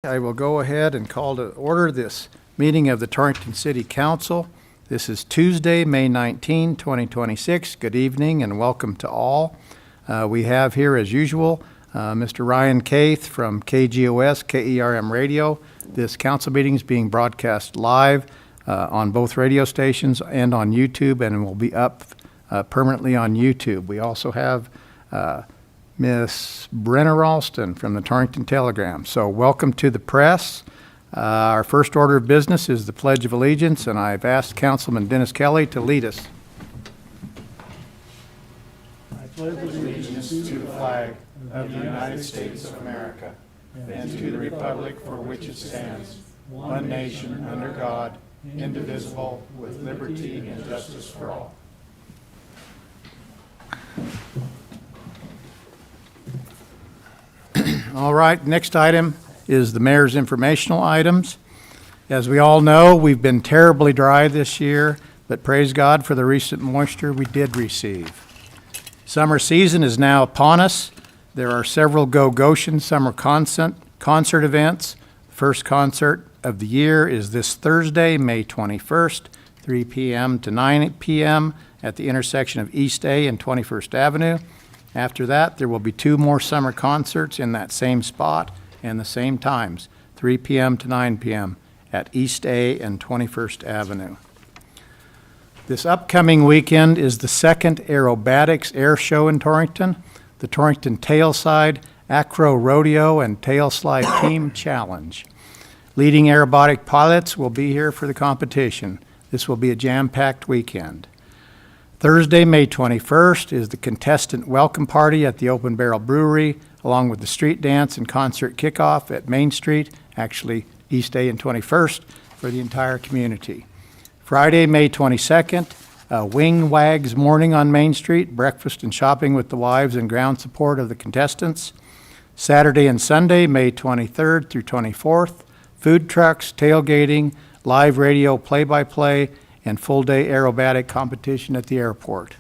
I will go ahead and call to order this meeting of the Torrington City Council. This is Tuesday, May 19, 2026. Good evening and welcome to all. We have here, as usual, Mr. Ryan Caith from KGOS, KERM Radio. This council meeting is being broadcast live on both radio stations and on YouTube, and will be up permanently on YouTube. We also have Miss Brenna Ralston from the Torrington Telegram. So welcome to the press. Our first order of business is the Pledge of Allegiance, and I've asked Councilman Dennis Kelly to lead us. I pledge allegiance to the flag of the United States of America and to the republic for which it stands, one nation under God, indivisible, with liberty and justice for all. All right, next item is the mayor's informational items. As we all know, we've been terribly dry this year, but praise God for the recent moisture we did receive. Summer season is now upon us. There are several Go Goshen summer concert events. The first concert of the year is this Thursday, May 21st, 3 p.m. to 9 p.m. at the intersection of East A and 21st Avenue. After that, there will be two more summer concerts in that same spot and the same times, 3 p.m. to 9 p.m. at East A and 21st Avenue. This upcoming weekend is the second Aerobatics Air Show in Torrington, the Torrington Tailside, Acro Rodeo, and Tailslide Team Challenge. Leading aerobatic pilots will be here for the competition. This will be a jam-packed weekend. Thursday, May 21st, is the contestant welcome party at the Open Barrel Brewery, along with the street dance and concert kickoff at Main Street, actually East A and 21st, for the entire community. Friday, May 22nd, Wing Wags morning on Main Street, breakfast and shopping with the wives and ground support of the contestants. Saturday and Sunday, May 23rd through 24th, food trucks, tailgating, live radio play-by-play, and full-day aerobatic competition at the airport.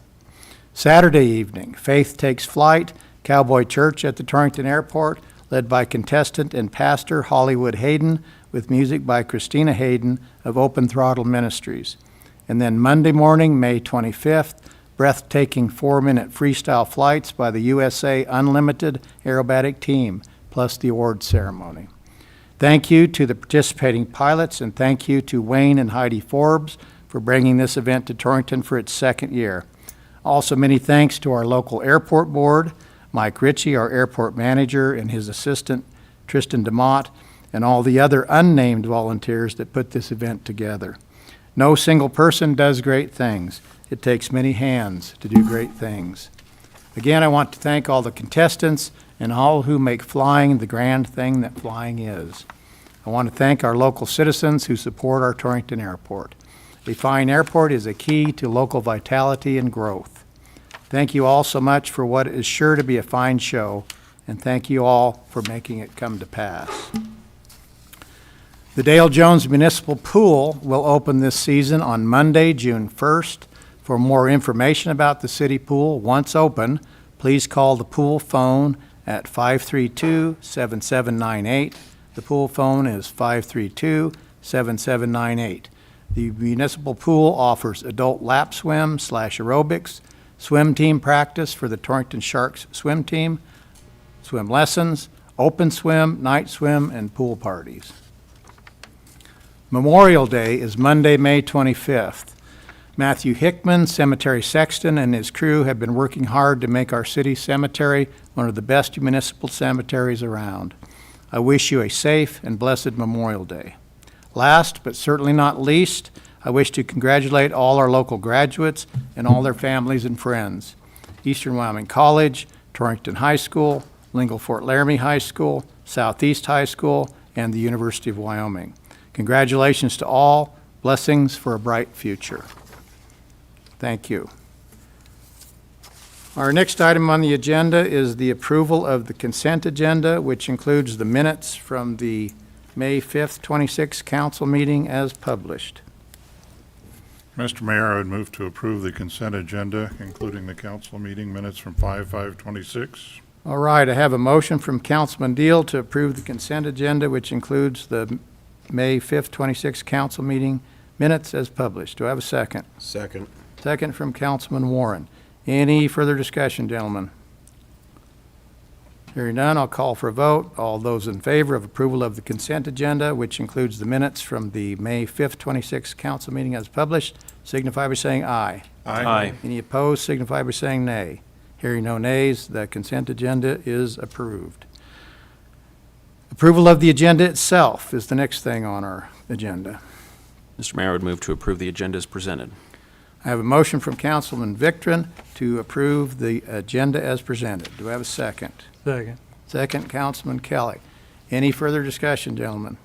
Saturday evening, Faith Takes Flight, Cowboy Church at the Torrington Airport, led by contestant and pastor Hollywood Hayden, with music by Christina Hayden of Open Throttle Ministries. And then Monday morning, May 25th, breathtaking 4-minute freestyle flights by the USA Unlimited Aerobatic Team, plus the awards ceremony. Thank you to the participating pilots, and thank you to Wayne and Heidi Forbes for bringing this event to Torrington for its second year. Also, many thanks to our local airport board, Mike Ritchie, our airport manager, and his assistant, Tristan DeMott, and all the other unnamed volunteers that put this event together. No single person does great things. It takes many hands to do great things. Again, I want to thank all the contestants and all who make flying the grand thing that flying is. I want to thank our local citizens who support our Torrington Airport. A fine airport is a key to local vitality and growth. Thank you all so much for what is sure to be a fine show, and thank you all for making it come to pass. The Dale Jones Municipal Pool will open this season on Monday, June 1st. For more information about the city pool, once open, please call the pool phone at 532-7798. The pool phone is 532-7798. The municipal pool offers adult lap swim / aerobics, swim team practice for the Torrington Sharks swim team, swim lessons, open swim, night swim, and pool parties. Memorial Day is Monday, May 25th. Matthew Hickman, cemetery sexton, and his crew have been working hard to make our city cemetery one of the best municipal cemeteries around. I wish you a safe and blessed Memorial Day. Last, but certainly not least, I wish to congratulate all our local graduates and all their families and friends. Eastern Wyoming College, Torrington High School, Lingle Fort Laramie High School, Southeast High School, and the University of Wyoming. Congratulations to all. Blessings for a bright future. Thank you. Our next item on the agenda is the approval of the consent agenda, which includes the minutes from the May 5th, 26th council meeting as published. Mr. Mayor, I would move to approve the consent agenda, including the council meeting minutes from 5/5/26. All right, I have a motion from Councilman Deal to approve the consent agenda, which includes the May 5th, 26th council meeting minutes as published. Do I have a second? Second. Second from Councilman Warren. Any further discussion, gentlemen? Hearing none, I'll call for a vote. All those in favor of approval of the consent agenda, which includes the minutes from the May 5th, 26th council meeting as published, signify by saying aye. Aye. Any opposed, signify by saying nay. Hearing no nays, the consent agenda is approved. Approval of the agenda itself is the next thing on our agenda. Mr. Mayor, I would move to approve the agenda as presented. I have a motion from Councilman Victorin to approve the agenda as presented. Do I have a second? Second. Second, Councilman Kelly. Any further discussion, gentlemen?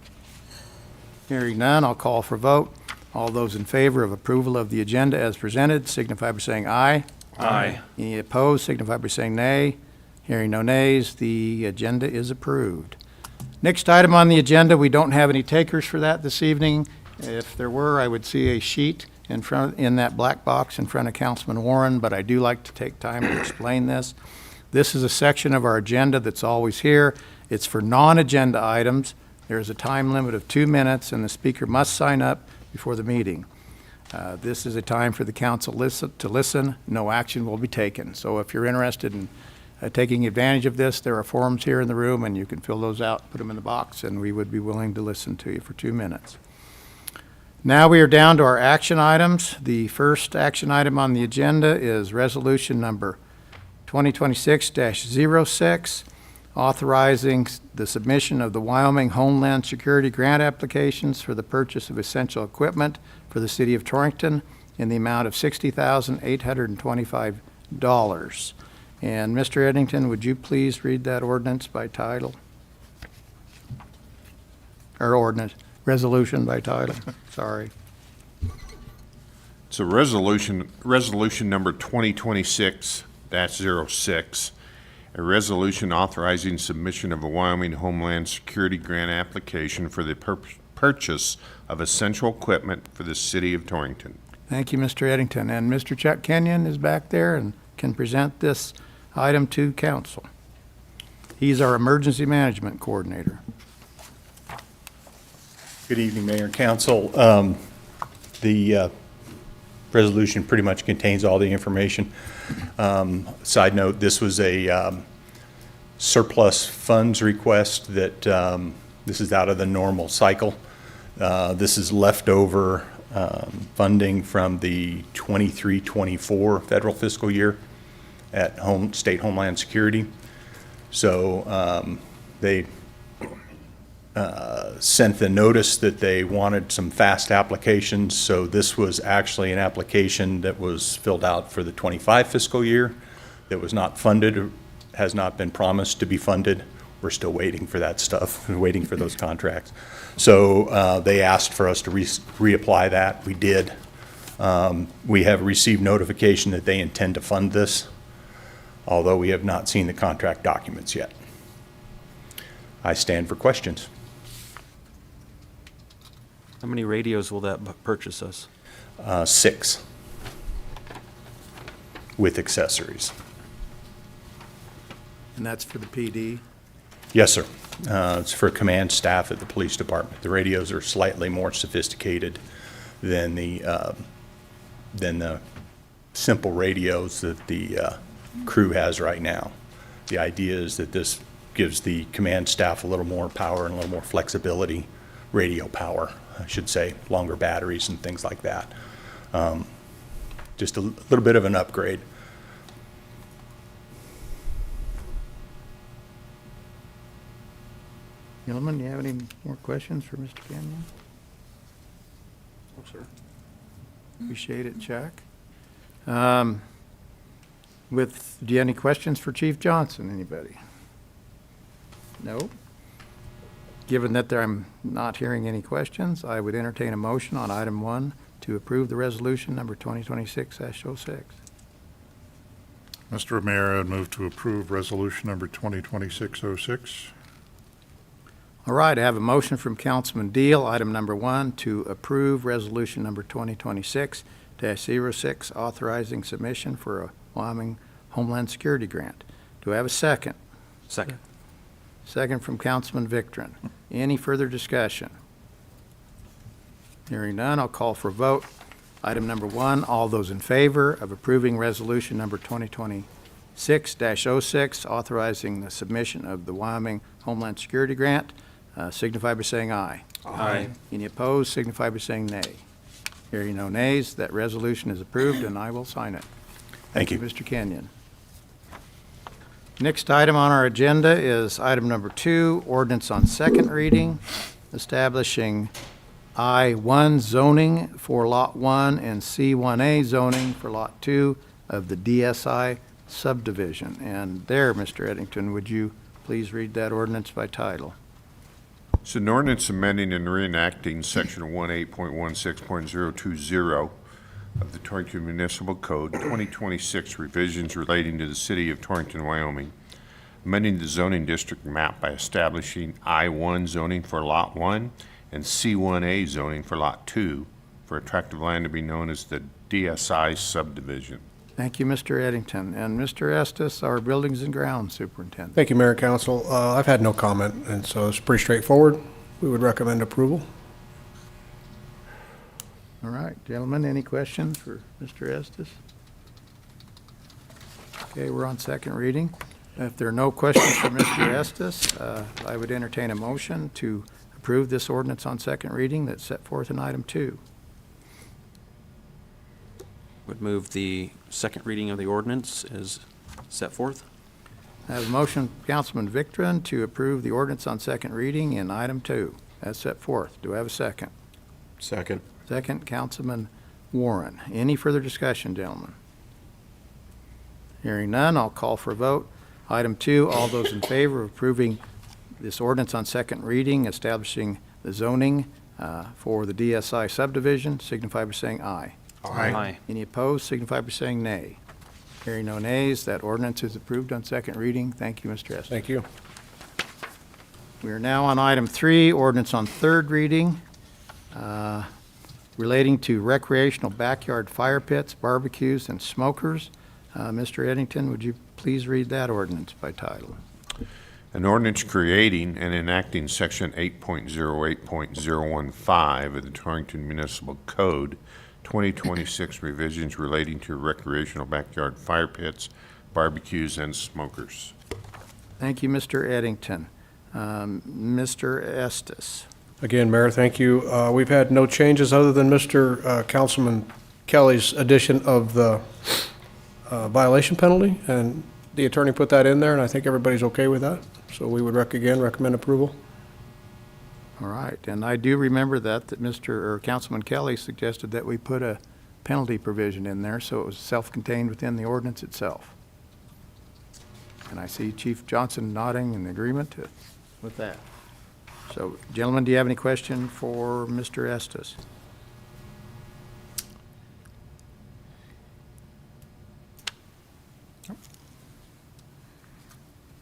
Hearing none, I'll call for vote. All those in favor of approval of the agenda as presented signify by saying aye. Aye. Any opposed signify by saying nay. Hearing no nays, the agenda is approved. Next item on the agenda, we don't have any takers for that this evening. If there were, I would see a sheet in that black box in front of Councilman Warren, but I do like to take time to explain this. This is a section of our agenda that's always here. It's for non-agenda items. There's a time limit of 2 minutes, and the speaker must sign up before the meeting. This is a time for the council to listen. No action will be taken. So if you're interested in taking advantage of this, there are forms here in the room, and you can fill those out, put them in the box, and we would be willing to listen to you for 2 minutes. Now we are down to our action items. The first action item on the agenda is resolution number 2026-06, authorizing the submission of the Wyoming Homeland Security grant applications for the purchase of essential equipment for the city of Torrington in the amount of $60,825. And Mr. Eddington, would you please read that ordinance by title? Or resolution by title, sorry. It's a resolution number 2026-06, a resolution authorizing submission of a Wyoming Homeland Security grant application for the purchase of essential equipment for the city of Torrington. Thank you, Mr. Eddington. And Mr. Chuck Kenyon is back there and can present this item to council. He's our emergency management coordinator. Good evening, Mayor and Council. The resolution pretty much contains all the information. Side note, this was a surplus funds request that this is out of the normal cycle. This is leftover funding from the 23-24 federal fiscal year at State Homeland Security. So they sent the notice that they wanted some fast applications. So this was actually an application that was filled out for the 25 fiscal year that was not funded, or has not been promised to be funded. We're still waiting for that stuff, waiting for those contracts. So they asked for us to reapply that. We did. We have received notification that they intend to fund this, although we have not seen the contract documents yet. I stand for questions. How many radios will that purchase us? 6 with accessories. And that's for the PD. Yes, sir. It's for command staff at the police department. The radios are slightly more sophisticated than the simple radios that the crew has right now. The idea is that this gives the command staff a little more power and a little more flexibility, radio power, I should say, longer batteries and things like that. Just a little bit of an upgrade. Gentlemen, do you have any more questions for Mr. Kenyon? No, sir. Appreciate it, Chuck. Do you have any questions for Chief Johnson, anybody? No? Given that I'm not hearing any questions, I would entertain a motion on item 1 to approve the resolution number 2026-06. Mr. Mayor, I would move to approve resolution number 2026-06. All right, I have a motion from Councilman Deal, item number 1, to approve resolution number 2026-06, authorizing submission for a Wyoming Homeland Security grant. Do I have a second? Second. Second from Councilman Victorin. Any further discussion? Hearing none, I'll call for a vote. Item number 1, all those in favor of approving resolution number 2026-06, authorizing the submission of the Wyoming Homeland Security Grant, signify by saying aye. Aye. Any opposed, signify by saying nay. Hearing no nays, that resolution is approved, and I will sign it. Thank you. Mr. Kenyon. Next item on our agenda is item number 2, ordinance on second reading, establishing I-1 zoning for Lot 1 and C-1A zoning for Lot 2 of the DSI subdivision. And there, Mr. Eddington, would you please read that ordinance by title? It's an ordinance amending and reenacting Section 18.16.020 of the Torrington Municipal Code, 2026 revisions relating to the city of Torrington, Wyoming, amending the zoning district map by establishing I-1 zoning for Lot 1 and C-1A zoning for Lot 2 for a tract of land to be known as the DSI subdivision. Thank you, Mr. Eddington. And Mr. Estes, our Buildings and Grounds Superintendent. Thank you, Mayor and Council. I've had no comment, and so it's pretty straightforward. We would recommend approval. All right, gentlemen, any questions for Mr. Estes? Okay, we're on second reading. If there are no questions for Mr. Estes, I would entertain a motion to approve this ordinance on second reading that's set forth in item 2. Would move the second reading of the ordinance as set forth. I have a motion, Councilman Victorin, to approve the ordinance on second reading in item 2 as set forth. Do I have a second? Second. Second, Councilman Warren. Any further discussion, gentlemen? Hearing none, I'll call for a vote. Item 2, all those in favor of approving this ordinance on second reading, establishing the zoning for the DSI subdivision, signify by saying aye. Aye. Any opposed, signify by saying nay. Hearing no nays, that ordinance is approved on second reading. Thank you, Mr. Estes. Thank you. We are now on item 3, ordinance on third reading, relating to recreational backyard fire pits, barbecues, and smokers. Mr. Eddington, would you please read that ordinance by title? An ordinance creating and enacting Section 8.08.015 of the Torrington Municipal Code, 2026 revisions relating to recreational backyard fire pits, barbecues, and smokers. Thank you, Mr. Eddington. Mr. Estes. Again, Mayor, thank you. We've had no changes other than Mr. Councilman Kelly's addition of the violation penalty, and the attorney put that in there, and I think everybody's okay with that. So we would recommend approval. All right, and I do remember that Councilman Kelly suggested that we put a penalty provision in there, so it was self-contained within the ordinance itself. And I see Chief Johnson nodding in agreement with that. So, gentlemen, do you have any question for Mr. Estes?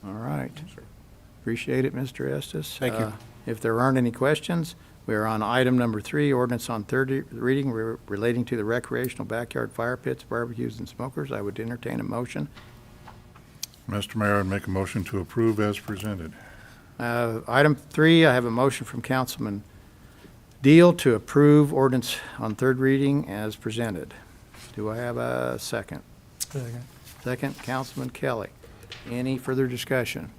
All right. Appreciate it, Mr. Estes. Thank you. If there aren't any questions, we are on item number 3, ordinance on third reading relating to the recreational backyard fire pits, barbecues, and smokers. I would entertain a motion. Mr. Mayor, I'd make a motion to approve as presented. Item 3, I have a motion from Councilman Deal to approve ordinance on third reading as presented. Do I have a second? Second, Councilman Kelly. Any further discussion?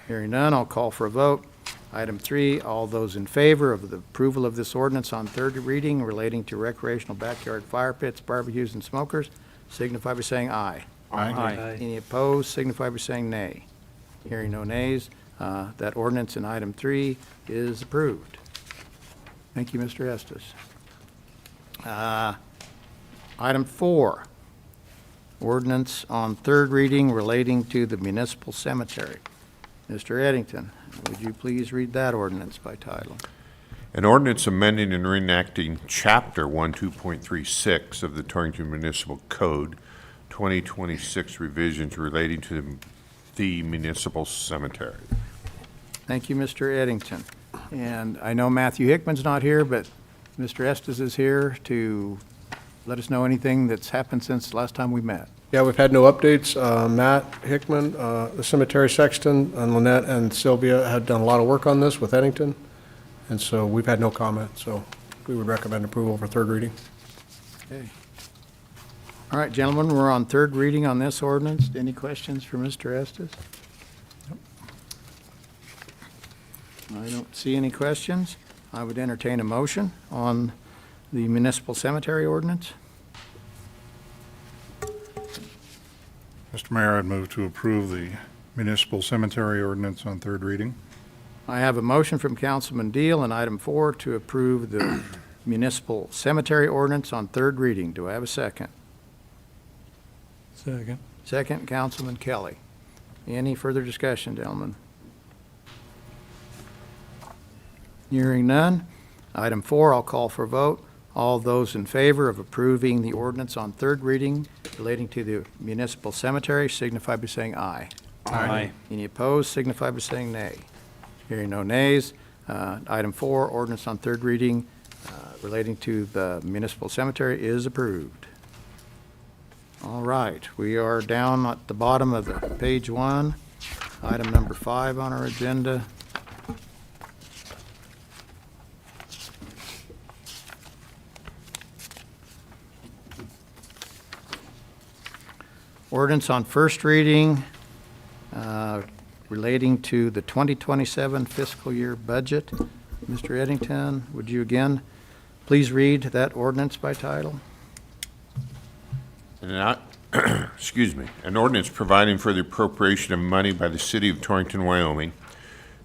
Hearing none, I'll call for a vote. Item 3, all those in favor of the approval of this ordinance on third reading relating to recreational backyard fire pits, barbecues, and smokers, signify by saying aye. Aye. Any opposed, signify by saying nay. Hearing no nays, that ordinance in item 3 is approved. Thank you, Mr. Estes. Item 4, ordinance on third reading relating to the municipal cemetery. Mr. Eddington, would you please read that ordinance by title? An ordinance amending and reenacting Chapter 12.36 of the Torrington Municipal Code, 2026 revisions relating to the municipal cemetery. Thank you, Mr. Eddington. And I know Matthew Hickman's not here, but Mr. Estes is here to let us know anything that's happened since the last time we met. Yeah, we've had no updates. Matt Hickman, the cemetery sexton, and Lynette and Sylvia had done a lot of work on this with Eddington, and so we've had no comment, so we would recommend approval for third reading. Okay. All right, gentlemen, we're on third reading on this ordinance. Any questions for Mr. Estes? I don't see any questions. I would entertain a motion on the municipal cemetery ordinance. Mr. Mayor, I'd move to approve the municipal cemetery ordinance on third reading. I have a motion from Councilman Deal in item 4 to approve the municipal cemetery ordinance on third reading. Do I have a second? Second. Second, Councilman Kelly. Any further discussion, gentlemen? Hearing none. Item 4, I'll call for a vote. All those in favor of approving the ordinance on third reading relating to the municipal cemetery signify by saying aye. Aye. Any opposed signify by saying nay. Hearing no nays. Item 4, ordinance on third reading relating to the municipal cemetery is approved. All right, we are down at the bottom of the page 1, item number 5 on our agenda. Ordinance on first reading relating to the 2027 fiscal year budget. Mr. Eddington, would you again please read that ordinance by title? Excuse me, an ordinance providing for the appropriation of money by the city of Torrington, Wyoming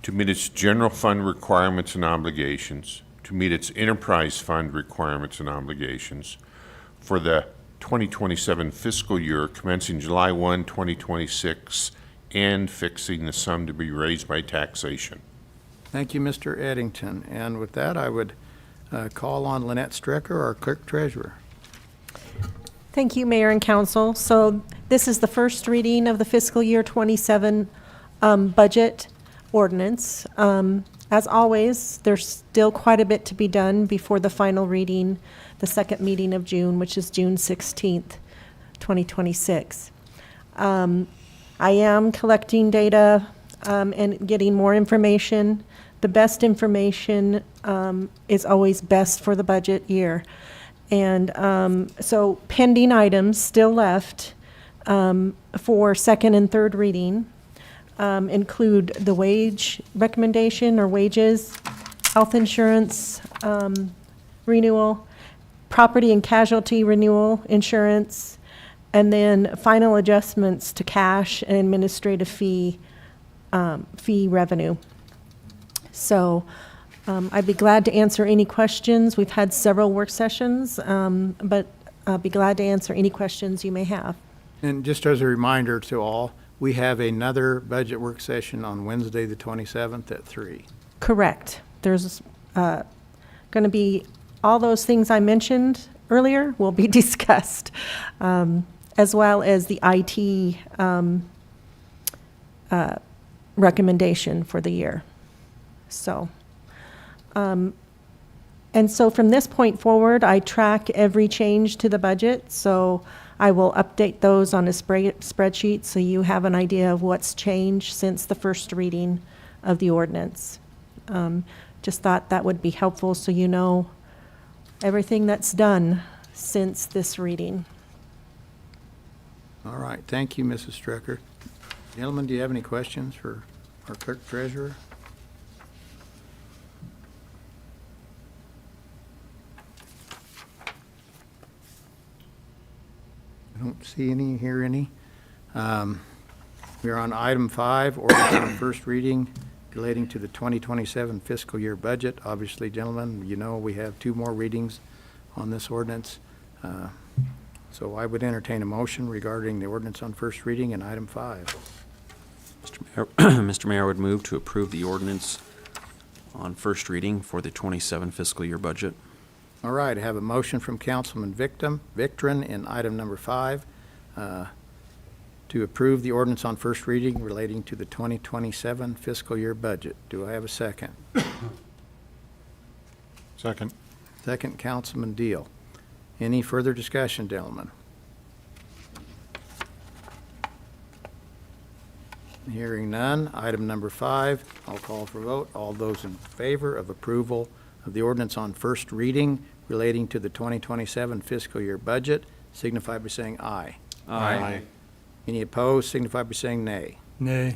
to meet its general fund requirements and obligations, to meet its enterprise fund requirements and obligations for the 2027 fiscal year commencing July 1, 2026, and fixing the sum to be raised by taxation. Thank you, Mr. Eddington. And with that, I would call on Lynette Strecker, our clerk treasurer. Thank you, Mayor and Council. So this is the first reading of the fiscal year 27 budget ordinance. As always, there's still quite a bit to be done before the final reading, the second meeting of June, which is June 16th, 2026. I am collecting data and getting more information. The best information is always best for the budget year. And so pending items still left for second and third reading include the wage recommendation or wages, health insurance renewal, property and casualty renewal insurance, and then final adjustments to cash and administrative fee revenue. So I'd be glad to answer any questions. We've had several work sessions, but I'll be glad to answer any questions you may have. And just as a reminder to all, we have another budget work session on Wednesday, the 27th at 3. Correct. There's going to be all those things I mentioned earlier will be discussed, as well as the IT recommendation for the year. So, and so from this point forward, I track every change to the budget. So I will update those on a spreadsheet so you have an idea of what's changed since the first reading of the ordinance. Just thought that would be helpful so you know everything that's done since this reading. All right, thank you, Mrs. Strecker. Gentlemen, do you have any questions for our clerk treasurer? I don't see any, hear any. We are on item 5, ordinance on first reading relating to the 2027 fiscal year budget. Obviously, gentlemen, you know we have 2 more readings on this ordinance. So I would entertain a motion regarding the ordinance on first reading in item 5. Mr. Mayor, I would move to approve the ordinance on first reading for the 27 fiscal year budget. All right, I have a motion from Councilman Victrin in item number 5 to approve the ordinance on first reading relating to the 2027 fiscal year budget. Do I have a second? Second. Second, Councilman Deal. Any further discussion, gentlemen? Hearing none. Item number 5, I'll call for vote. All those in favor of approval of the ordinance on first reading relating to the 2027 fiscal year budget signify by saying aye. Aye. Any opposed signify by saying nay. Nay.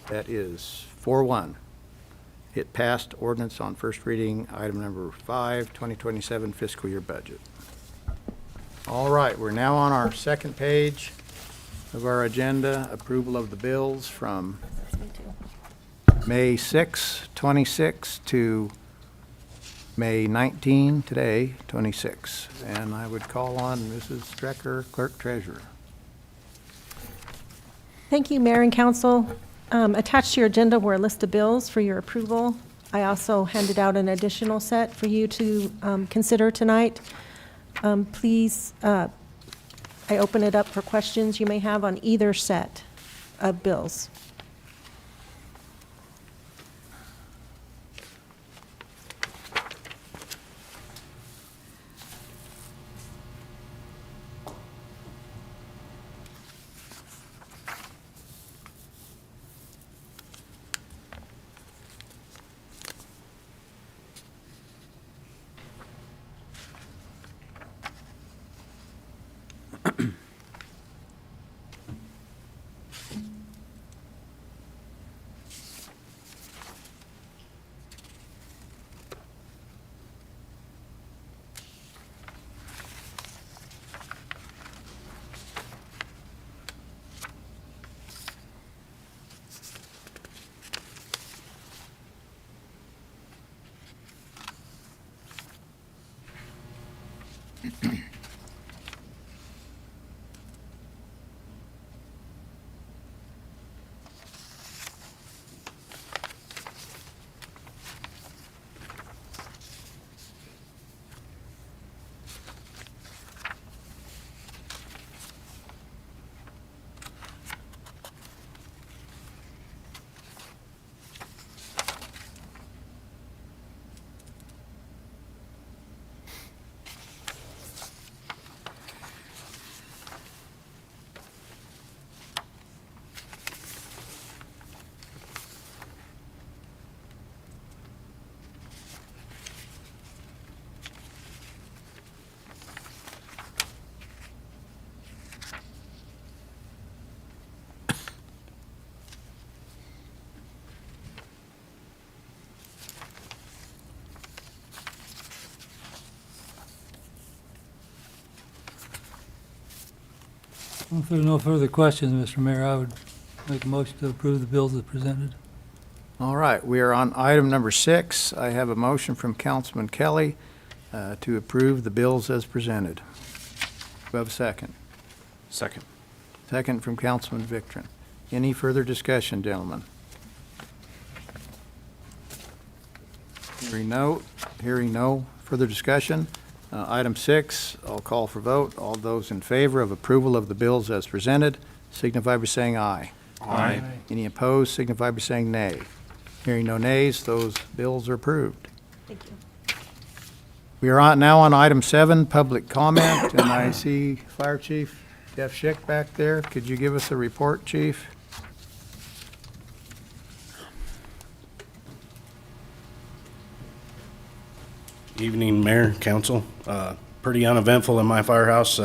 That is 4-1. It passed ordinance on first reading, item number 5, 2027 fiscal year budget. All right, we're now on our second page of our agenda, approval of the bills from May 6, 26 to May 19, today, 26. And I would call on Mrs. Strecker, Clerk Treasurer. Thank you, Mayor and Council. Attached to your agenda were a list of bills for your approval. I also handed out an additional set for you to consider tonight. Please, I open it up for questions you may have on either set of bills. If there are no further questions, Mr. Mayor, I would make a motion to approve the bills as presented. All right, we are on item number 6. I have a motion from Councilman Kelly to approve the bills as presented. Do I have a second? Second. Second from Councilman Victron. Any further discussion, gentlemen? Hearing no further discussion. Item 6, I'll call for vote. All those in favor of approval of the bills as presented signify by saying aye. Aye. Any opposed signify by saying nay. Hearing no nays, those bills are approved. Thank you. We are now on item 7, public comment, and I see Fire Chief Jeff Schick back there. Could you give us a report, Chief? Evening, Mayor, Council. Pretty uneventful in my firehouse.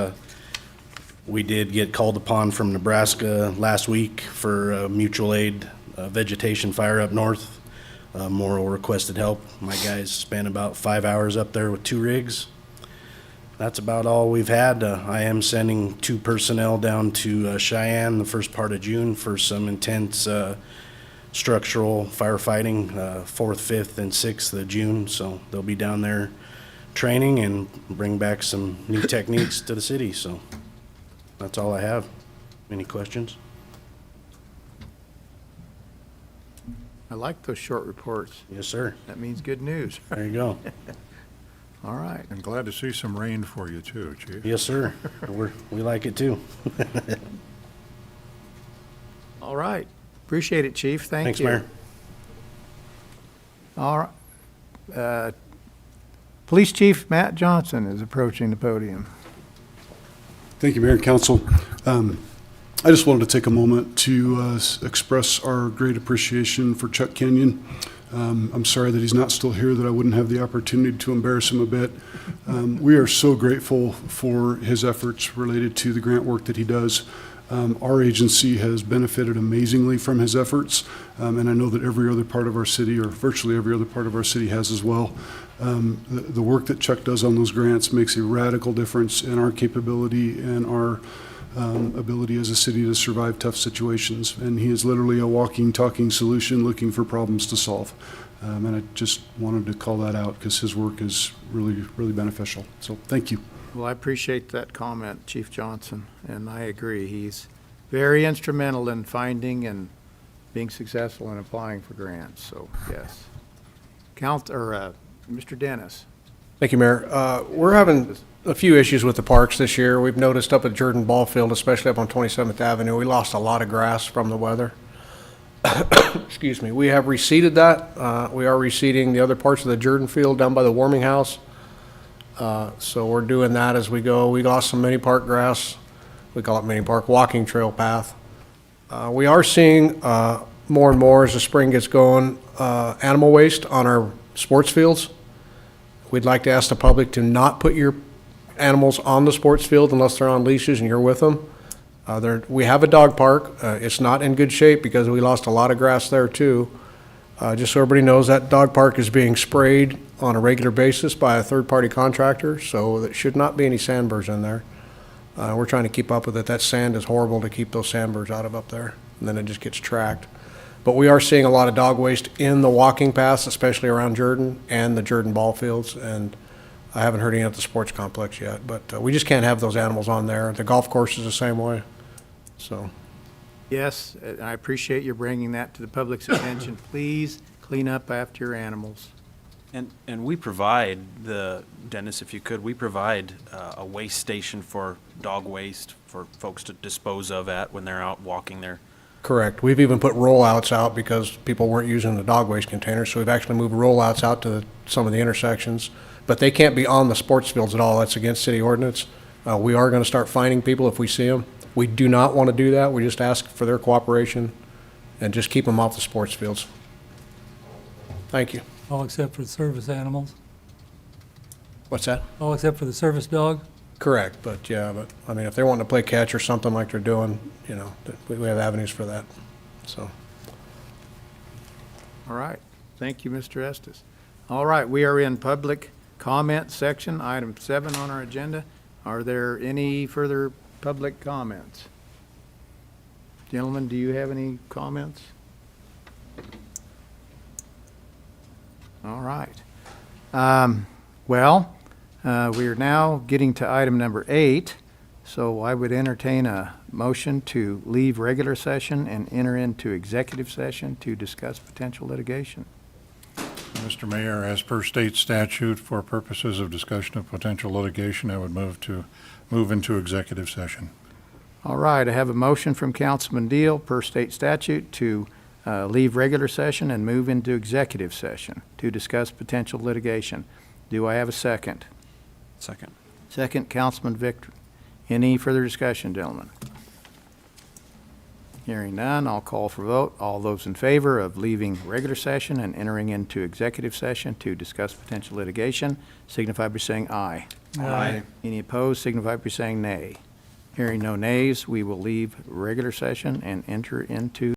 We did get called upon from Nebraska last week for mutual aid vegetation fire up north. Morrill requested help. My guys spent about 5 hours up there with 2 rigs. That's about all we've had. I am sending 2 personnel down to Cheyenne the first part of June for some intense structural firefighting, 4th, 5th, and 6th of June. So they'll be down there training and bring back some new techniques to the city. So that's all I have. Any questions? I like those short reports. Yes, sir. That means good news. There you go. All right. And glad to see some rain for you too, Chief. Yes, sir. We like it too. All right. Appreciate it, Chief. Thank Thanks, you. Mayor. All right. Police Chief Matt Johnson is approaching the podium. Thank you, Mayor and Council. I just wanted to take a moment to express our great appreciation for Chuck Kenyon. I'm sorry that he's not still here, that I wouldn't have the opportunity to embarrass him a bit. We are so grateful for his efforts related to the grant work that he does. Our agency has benefited amazingly from his efforts, and I know that every other part of our city, or virtually every other part of our city, has as well. The work that Chuck does on those grants makes a radical difference in our capability and our ability as a city to survive tough situations. And he is literally a walking, talking solution looking for problems to solve. And I just wanted to call that out because his work is really, really beneficial. So thank you. Well, I appreciate that comment, Chief Johnson, and I agree. He's very instrumental in finding and being successful in applying for grants, so yes. Mr. Dennis. Thank you, Mayor. We're having a few issues with the parks this year. We've noticed up at Jordan Ball Field, especially up on 27th Avenue, we lost a lot of grass from the weather. Excuse me. We have reseeded that. We are reseeding the other parts of the Jordan Field down by the warming house. So we're doing that as we go. We lost some mini park grass. We call it mini park walking trail path. We are seeing more and more as the spring gets going, animal waste on our sports fields. We'd like to ask the public to not put your animals on the sports field unless they're on leashes and you're with them. We have a dog park. It's not in good shape because we lost a lot of grass there too. Just so everybody knows, that dog park is being sprayed on a regular basis by a third-party contractor, so there should not be any sandbirds in there. We're trying to keep up with it. That sand is horrible to keep those sandbirds out of up there, and then it just gets tracked. But we are seeing a lot of dog waste in the walking paths, especially around Jordan and the Jordan ball fields, and I haven't heard any at the sports complex yet, but we just can't have those animals on there. The golf course is the same way, so. Yes, and I appreciate you bringing that to the public's attention. Please clean up after your animals. And we provide Dennis, if you could, we provide a waste station for dog waste for folks to dispose of at when they're out walking there. Correct. We've even put rollouts out because people weren't using the dog waste containers, so we've actually moved rollouts out to some of the intersections. But they can't be on the sports fields at all. That's against city ordinance. We are going to start fining people if we see them. We do not want to do that. We just ask for their cooperation and just keep them off the sports fields. Thank you. All except for the service animals? What's that? All except for the service dog? Correct, but yeah, but I mean, if they're wanting to play catch or something like they're doing, you know, we have avenues for that, so. All right. Thank you, Mr. Estes. All right, we are in public comment section, item 7 on our agenda. Are there any further public comments? Gentlemen, do you have any comments? All right. We are now getting to item number 8, so I would entertain a motion to leave regular session and enter into executive session to discuss potential litigation. Mr. Mayor, as per state statute, for purposes of discussion of potential litigation, I would move into executive session. All right, I have a motion from Councilman Deal per state statute to leave regular session and move into executive session to discuss potential litigation. Do I have a second? Second. Second, Councilman Victor. Any further discussion, gentlemen? Hearing none, I'll call for vote. All those in favor of leaving regular session and entering into executive session to discuss potential litigation signify by saying aye. Aye. Any opposed signify by saying nay. Hearing no nays, we will leave regular session and enter into